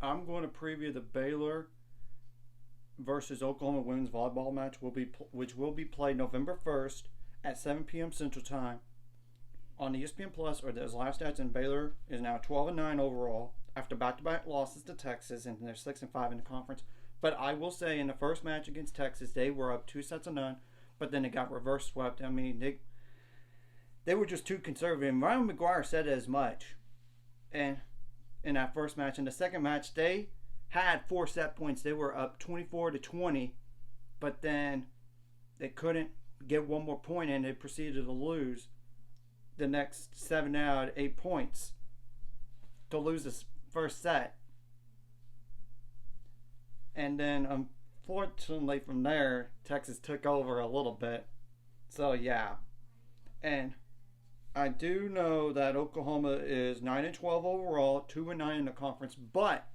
I'm going to preview the Baylor versus Oklahoma women's volleyball match, which will be played November 1st at 7 p.m. Central Time on ESPN Plus. Or those last stats, and Baylor is now 12-9 overall after back-to-back losses to Texas, and they're 6-5 in the conference. But I will say, in the first match against Texas, they were up 2-0, but then it got reverse swept. I mean, they were just too conservative. And Ryan McGuire said as much, and in that first match. In the second match, they had 4 set points. They were up 24-20, but then they couldn't get one more point, and they proceeded to lose the next 7 out of 8 points to lose the first set. And then, unfortunately, from there, Texas took over a little bit. So, yeah. And I do know that Oklahoma is 9-12 overall, 2-9 in the conference, but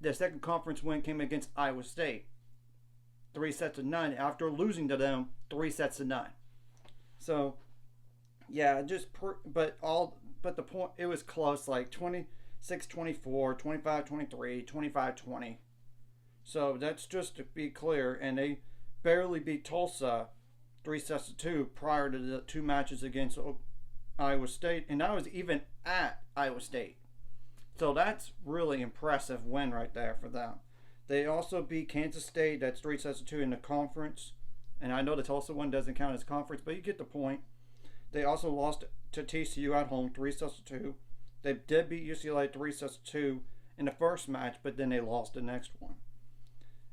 the second conference win came against Iowa State, 3-9 after losing to them 3-9. So, yeah, but the point, it was close, like 26-24, 25-23, 25-20. So that's just to be clear, and they barely beat Tulsa 3-2 prior to the 2 matches against Iowa State, and that was even at Iowa State. So that's really impressive win right there for them. They also beat Kansas State, that's 3-2 in the conference, and I know the Tulsa one doesn't count as conference, but you get the point. They also lost to TCU at home 3-2. They did beat UCLA 3-2 in the first match, but then they lost the next one.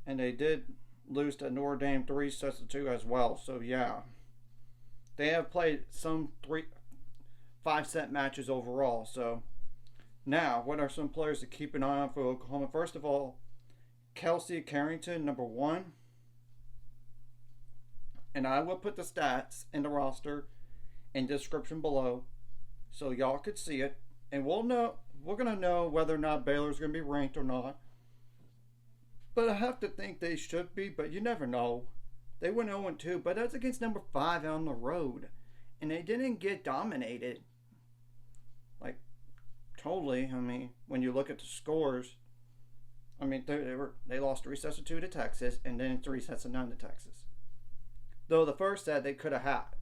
And they did lose to Notre Dame 3-2 as well. So yeah, they have played some 5-set matches overall. So now, what are some players to keep an eye on for Oklahoma? First of all, Kelsey Carrington, number 1. And I will put the stats in the roster and description below, so y'all could see it. And we're gonna know whether or not Baylor's gonna be ranked or not. But I have to think they should be, but you never know. They went 0-2, but that's against number 5 on the road. And they didn't get dominated. Like, totally. I mean, when you look at the scores, I mean, they lost 3-2 to Texas, and then 3-9 to Texas. Though the first set they could have had.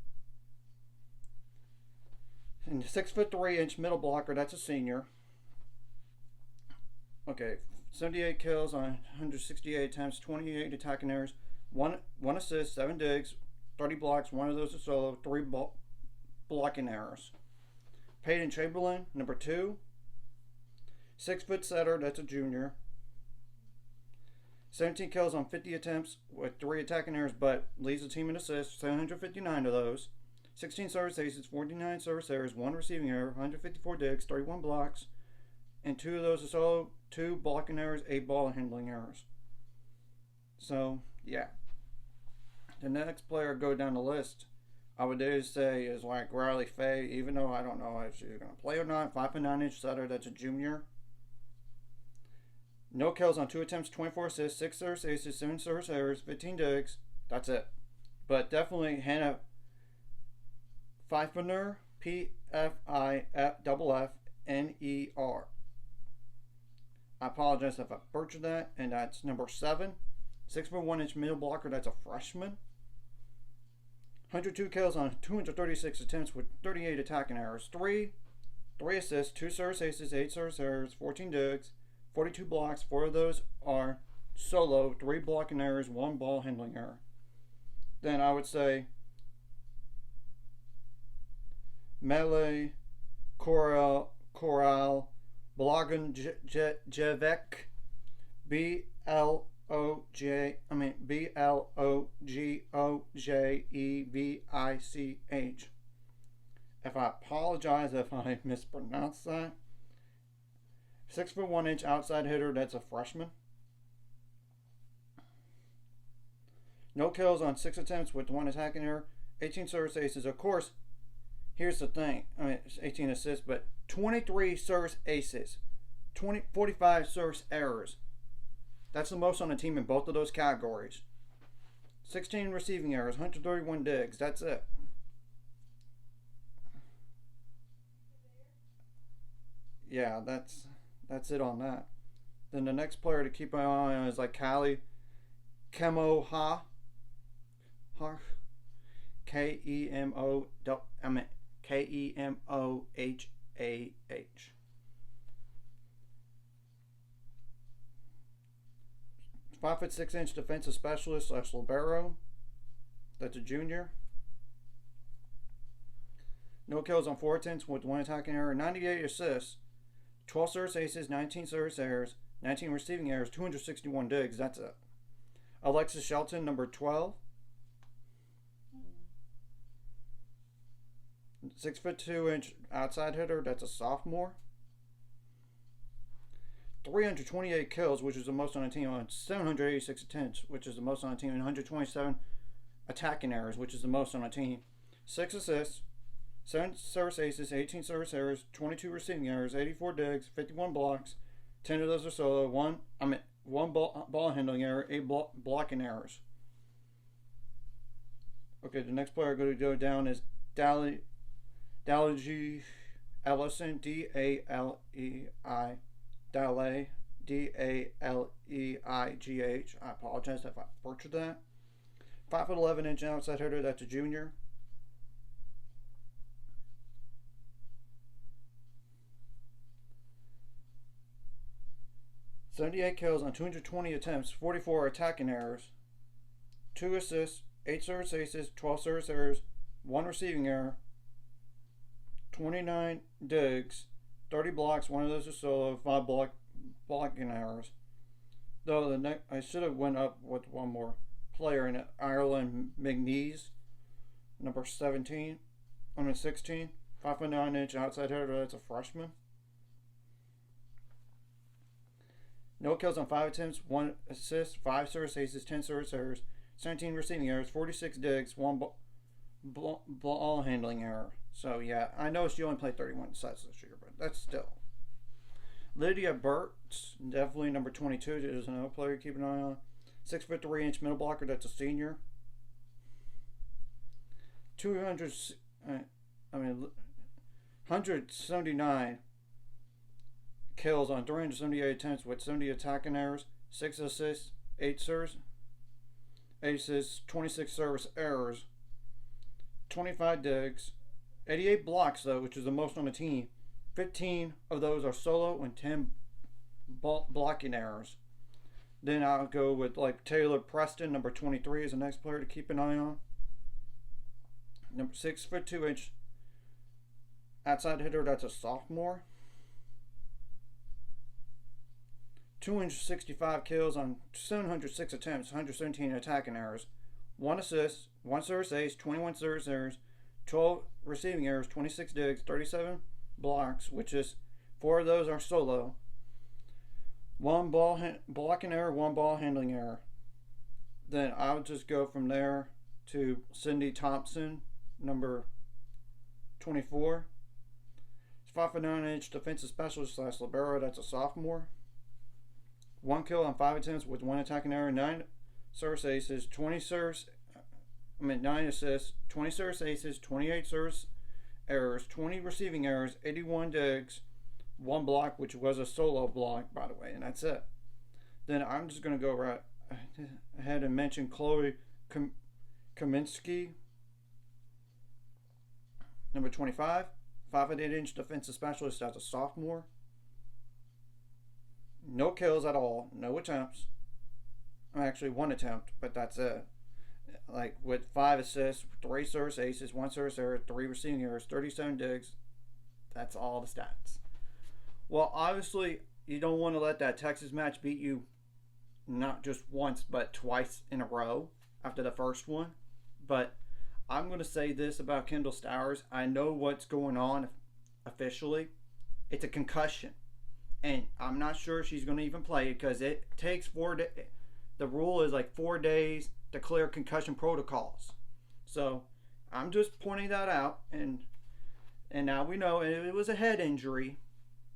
And the 6'3" middle blocker, that's a senior. Okay, 78 kills on 168 attempts, 28 attacking errors, one assist, 7 digs, 30 blocks, 1 of those are solo, 3 blocking errors. Peyton Chamberlain, number 2. 6-foot setter, that's a junior. 17 kills on 50 attempts with 3 attacking errors, but leads the team in assists, 759 of those. 16 service aces, 49 service errors, 1 receiving error, 154 digs, 31 blocks, and 2 of those are solo, 2 blocking errors, 8 ball handling errors. So, yeah. The next player go down the list, I would dare say, is like Riley Faye, even though I don't know if she's going to play or not. 5'9" setter, that's a junior. No kills on 2 attempts, 24 assists, 6 service aces, 7 service errors, 15 digs. That's it. But definitely Hannah Pfeiffer, Pfifner. I apologize if I butchered that, and that's number 7. 6'1" middle blocker, that's a freshman. 102 kills on 236 attempts with 38 attacking errors. 3 assists, 2 service aces, 8 service errors, 14 digs, 42 blocks. 4 of those are solo, 3 blocking errors, 1 ball handling error. Then I would say Mele Coral Blogojevec, Blogojevich. If I apologize if I mispronounced that. 6'1" outside hitter, that's a freshman. No kills on 6 attempts with 1 attacking error. 18 service aces. Of course, here's the thing. I mean, it's 18 assists, but 23 service aces. 45 service errors. That's the most on the team in both of those categories. 16 receiving errors, 131 digs. That's it. Yeah, that's it on that. Then the next player to keep an eye on is like Kali Kemoha. Kemohah. 5'6" defensive specialist / libero. That's a junior. No kills on 4 attempts with 1 attacking error. 98 assists. 12 service aces, 19 service errors, 19 receiving errors, 261 digs. That's it. Alexis Shelton, number 12. 6'2" outside hitter. That's a sophomore. 328 kills, which is the most on a team, on 786 attempts, which is the most on a team, and 127 attacking errors, which is the most on a team. 6 assists, 7 service aces, 18 service errors, 22 receiving errors, 84 digs, 51 blocks. 10 of those are solo. One ball handling error, 8 blocking errors. Okay, the next player going to go down is Daley Ellison, D-A-L-E-I. Daley, D-A-L-E-I-G-H. I apologize if I butchered that. 5'11" outside hitter. That's a junior. $78 kills on 220 attempts, 44 attacking errors, 2 assists, 8 service aces, 12 service errors, 1 receiving error, 29 digs, 30 blocks, 1 of those is solo, 5 blocking errors. Though I should have went up with one more player in it. Ireland McNeese, number 16, 5'9" outside hitter. That's a freshman. No kills on 5 attempts, 1 assist, 5 service aces, 10 service errors, 17 receiving errors, 46 digs, 1 ball handling error. So yeah, I know she only played 31 sets this year, but that's still. Lydia Burt's definitely number 22. There's another player to keep an eye on. 6'3" middle blocker. That's a senior. 179 kills on 378 attempts with 70 attacking errors, 6 assists, 8 serves, aces, 26 service errors, 25 digs, 88 blocks though, which is the most on the team. 15 of those are solo and 10 blocking errors. Then I'll go with like Taylor Preston, number 23, is the next player to keep an eye on. Number 6'2" outside hitter. That's a sophomore. 265 kills on 706 attempts, 117 attacking errors, 1 assist, 1 service ace, 21 service errors, 12 receiving errors, 26 digs, 37 blocks, which is 4 of those are solo, 1 blocking error, 1 ball handling error. Then I would just go from there to Cindy Thompson, number 24. 5'9" defensive specialist / libero. That's a sophomore. 1 kill on 5 attempts with 1 attacking error, 9 service aces, 9 assists, 20 service aces, 28 service errors, 20 receiving errors, 81 digs, 1 block, which was a solo block, by the way, and that's it. Then I'm just going to go right ahead and mention Chloe Kaminsky, number 25, 5'8" defensive specialist as a sophomore. No kills at all, no attempts. Actually, 1 attempt, but that's it. Like with 5 assists, 3 service aces, 1 service error, 3 receiving errors, 37 digs. That's all the stats. Well, obviously, you don't want to let that Texas match beat you not just once, but twice in a row after the first one. But I'm going to say this about Kendall Stowers. I know what's going on officially. It's a concussion. And I'm not sure she's going to even play because it takes 4 days. The rule is like 4 days to clear concussion protocols. So I'm just pointing that out. And now we know it was a head injury.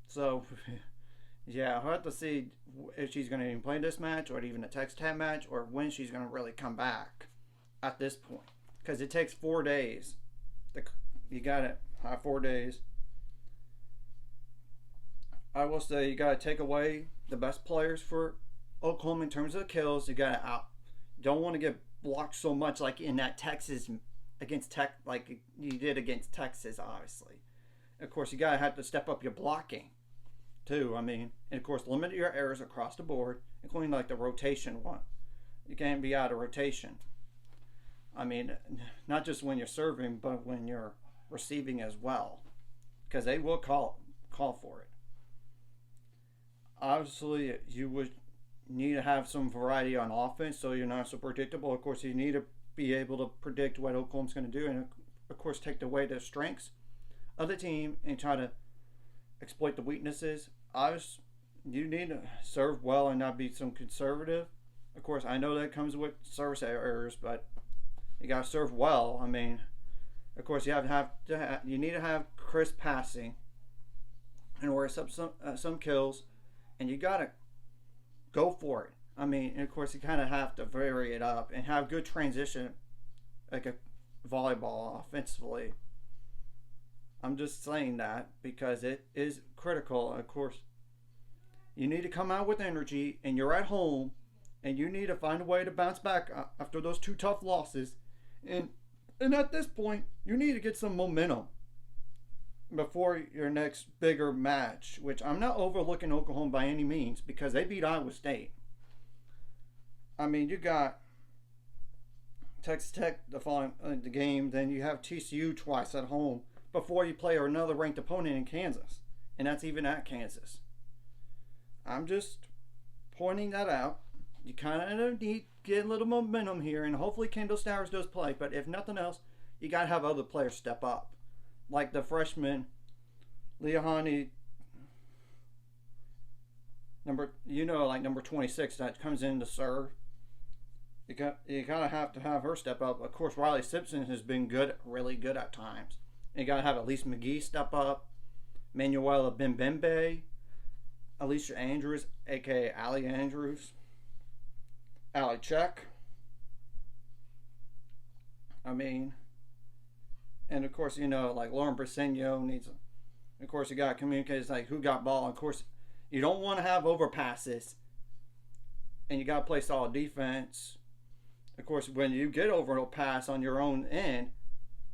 So yeah, I'll have to see if she's going to even play this match or even a Texas Tech match or when she's going to really come back at this point. Because it takes 4 days. You got it. 4 days. I will say you got to take away the best players for Oklahoma in terms of kills. You got to out. Don't want to get blocked so much like in that Texas against Tech, like you did against Texas, obviously. Of course, you gotta have to step up your blocking too. I mean, and of course, limit your errors across the board, including like the rotation one. You can't be out of rotation. I mean, not just when you're serving, but when you're receiving as well, because they will call for it. Obviously, you would need to have some variety on offense, so you're not so predictable. Of course, you need to be able to predict what Oklahoma's going to do, and of course, take away the strengths of the team and try to exploit the weaknesses. Obviously, you need to serve well and not be some conservative. Of course, I know that comes with service errors, but you got to serve well. I mean, of course, you you need to have crisp passing in order to some kills, and you got to go for it. I mean, and of course, you kind of have to vary it up and have good transition, like a volleyball offensively. I'm just saying that because it is critical. Of course, you need to come out with energy, and you're at home, and you need to find a way to bounce back after those two tough losses. And at this point, you need to get some momentum before your next bigger match, which I'm not overlooking Oklahoma by any means because they beat Iowa State. I mean, you got Texas Tech the game, then you have TCU twice at home before you play another ranked opponent in Kansas, and that's even at Kansas. I'm just pointing that out. You kind of need to get a little momentum here, and hopefully Kendall Stowers does play, but if nothing else, you got to have other players step up. Like the freshman, Leahani, number 26 that comes in to serve. You kind of have to have her step up. Of course, Riley Simpson has been good, really good at times. And you got to have Elise McGee step up, Manuela Bimbembe, Alicia Andrews, a.k.a. Allie Andrews, Allie Check. I mean, and of course, like Lauren Briseño needs, of course, you got to communicate, it's like who got ball. Of course, you don't want to have overpasses, and you got to play solid defense. Of course, when you get over a pass on your own end,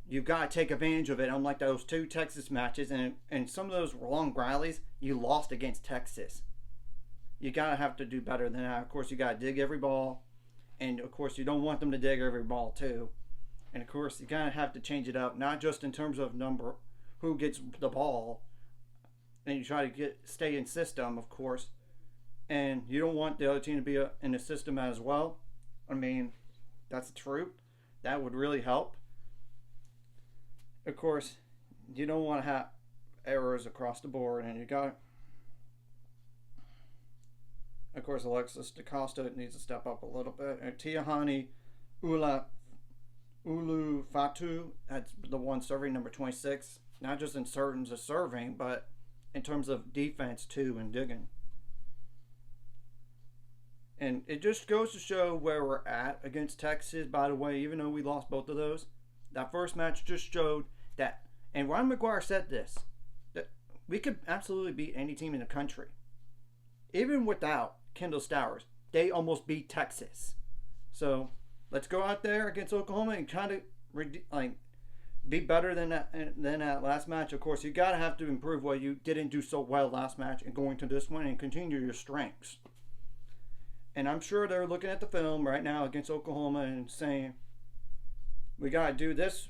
you've got to take advantage of it. Unlike those two Texas matches and some of those long rallies, you lost against Texas. You got to have to do better than that. Of course, you got to dig every ball, and of course, you don't want them to dig every ball too. And of course, you kind of have to change it up, not just in terms of number, who gets the ball, and you try to stay in system, of course. And you don't want the other team to be in the system as well. I mean, that's the truth. That would really help. Of course, you don't want to have errors across the board, and you got. Of course, Alexis DaCosta needs to step up a little bit. And Tiahani Ulu Fatu, that's the one serving number 26. Not just in terms of serving, but in terms of defense too and digging. And it just goes to show where we're at against Texas. By the way, even though we lost both of those, that first match just showed that, and Ron McGuire said this, that we could absolutely beat any team in the country. Even without Kendall Stowers, they almost beat Texas. So let's go out there against Oklahoma and kind of be better than that last match. Of course, you gotta have to improve what you didn't do so well last match and going to this one and continue your strengths. And I'm sure they're looking at the film right now against Oklahoma and saying, we gotta do this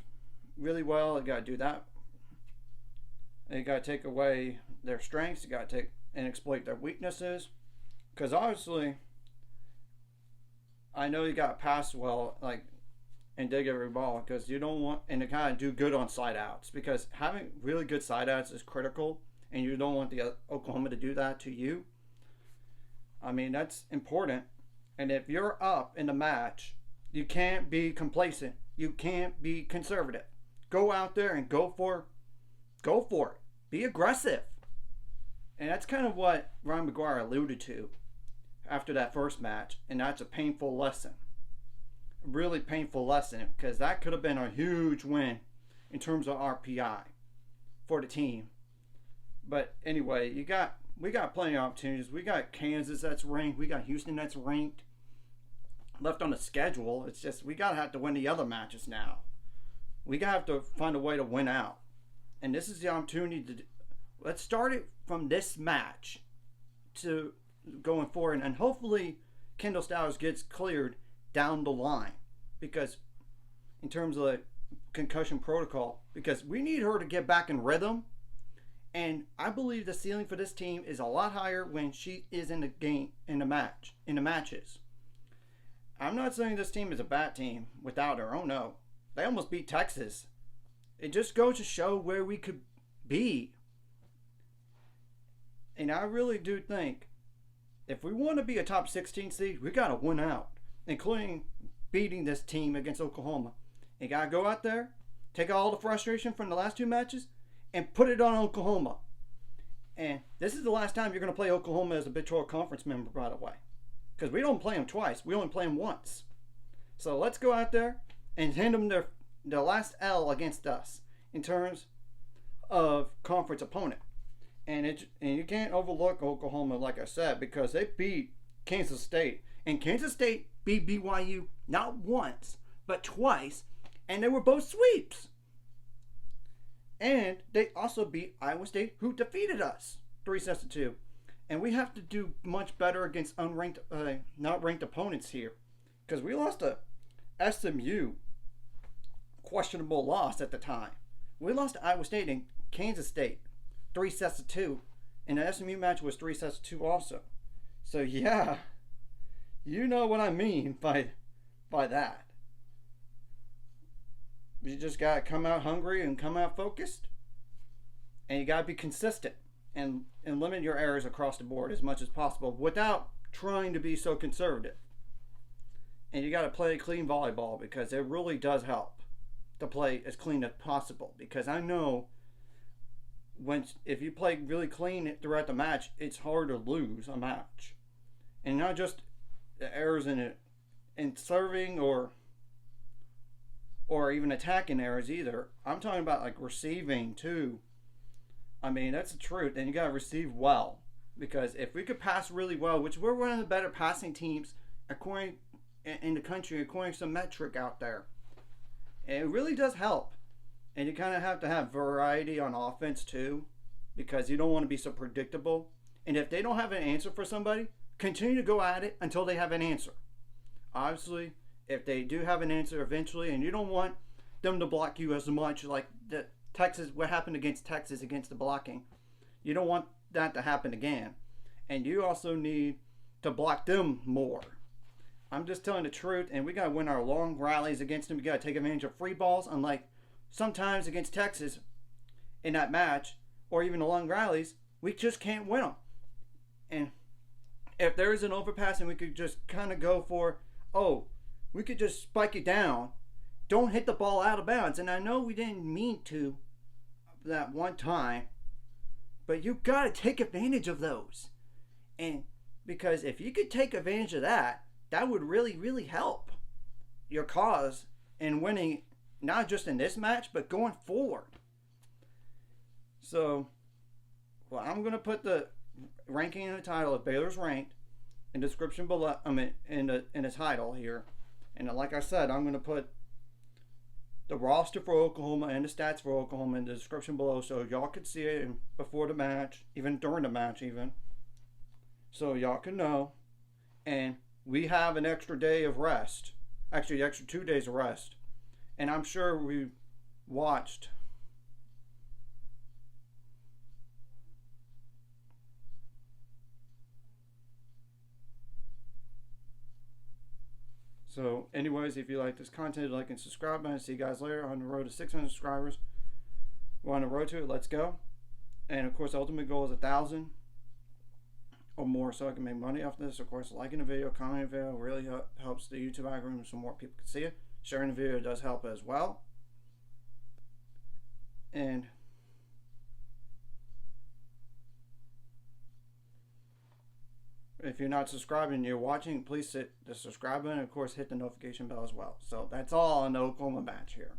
really well. We gotta do that. And you gotta take away their strengths. You gotta take and exploit their weaknesses. Because obviously, I know you gotta pass well, and dig every ball, because you don't want, and to kind of do good on side outs, because having really good side outs is critical, and you don't want the Oklahoma to do that to you. I mean, that's important. And if you're up in the match, you can't be complacent. You can't be conservative. Go out there and go for it. Be aggressive. And that's kind of what Ron McGuire alluded to after that first match, and that's a painful lesson. A really painful lesson, because that could have been a huge win in terms of RPI for the team. But anyway, you got we got plenty of opportunities. We got Kansas that's ranked. We got Houston that's ranked. Left on the schedule. It's just we gotta have to win the other matches now. We gotta have to find a way to win out. And this is the opportunity to let's start it from this match to going forward, and hopefully Kendall Stowers gets cleared down the line, because in terms of the concussion protocol, because we need her to get back in rhythm. And I believe the ceiling for this team is a lot higher when she is in the game, in the matches. I'm not saying this team is a bad team without her. Oh no, they almost beat Texas. It just goes to show where we could be. And I really do think if we want to be a top 16 seed, we got to win out, including beating this team against Oklahoma. You got to go out there, take all the frustration from the last two matches, and put it on Oklahoma. And this is the last time you're going to play Oklahoma as a Big 12 Conference member, by the way. Because we don't play them twice. We only play them once. So let's go out there and hand them their last L against us in terms of conference opponent. And you can't overlook Oklahoma, like I said, because they beat Kansas State. And Kansas State beat BYU not once, but twice. And they were both sweeps. And they also beat Iowa State, who defeated us 3-2. And we have to do much better against unranked, not ranked opponents here. Because we lost a SMU questionable loss at the time. We lost to Iowa State and Kansas State 3-2. And the SMU match was 3-2 also. So yeah, you know what I mean by that. You just got to come out hungry and come out focused. And you got to be consistent and limit your errors across the board as much as possible without trying to be so conservative. And you got to play clean volleyball, because it really does help to play as clean as possible. Because I know if you play really clean throughout the match, it's hard to lose a match. And not just the errors in serving or even attacking errors either. I'm talking about like receiving too. I mean, that's the truth. And you got to receive well, because if we could pass really well, which we're one of the better passing teams according in the country, according to some metric out there, it really does help. And you kind of have to have variety on offense too, because you don't want to be so predictable. And if they don't have an answer for somebody, continue to go at it until they have an answer. Obviously, if they do have an answer eventually, and you don't want them to block you as much, like what happened against Texas against the blocking, you don't want that to happen again. And you also need to block them more. I'm just telling the truth, and we got to win our long rallies against them. We got to take advantage of free balls, unlike sometimes against Texas in that match, or even the long rallies, we just can't win them. And if there is an overpass and we could just kind of go for, we could just spike it down. Don't hit the ball out of bounds. And I know we didn't mean to that one time, but you got to take advantage of those. And because if you could take advantage of that, that would really, really help your cause in winning, not just in this match, but going forward. So, I'm going to put the ranking in the title of Baylor's ranked in the description below. In the title here. And like I said, I'm going to put the roster for Oklahoma and the stats for Oklahoma in the description below, so y'all could see it before the match, even during the match even. So y'all can know. And we have an extra day of rest. Actually, extra 2 days of rest. And I'm sure we watched So anyways, if you like this content, like and subscribe, and see you guys later on the road to 600 subscribers. We're on the road to it. Let's go. And of course, the ultimate goal is 1,000 or more, so I can make money off this. Of course, liking the video, commenting the video really helps the YouTube algorithm so more people can see it. Sharing the video does help as well. And if you're not subscribed and you're watching, please hit the subscribe button and of course hit the notification bell as well. So that's all on the Oklahoma match here.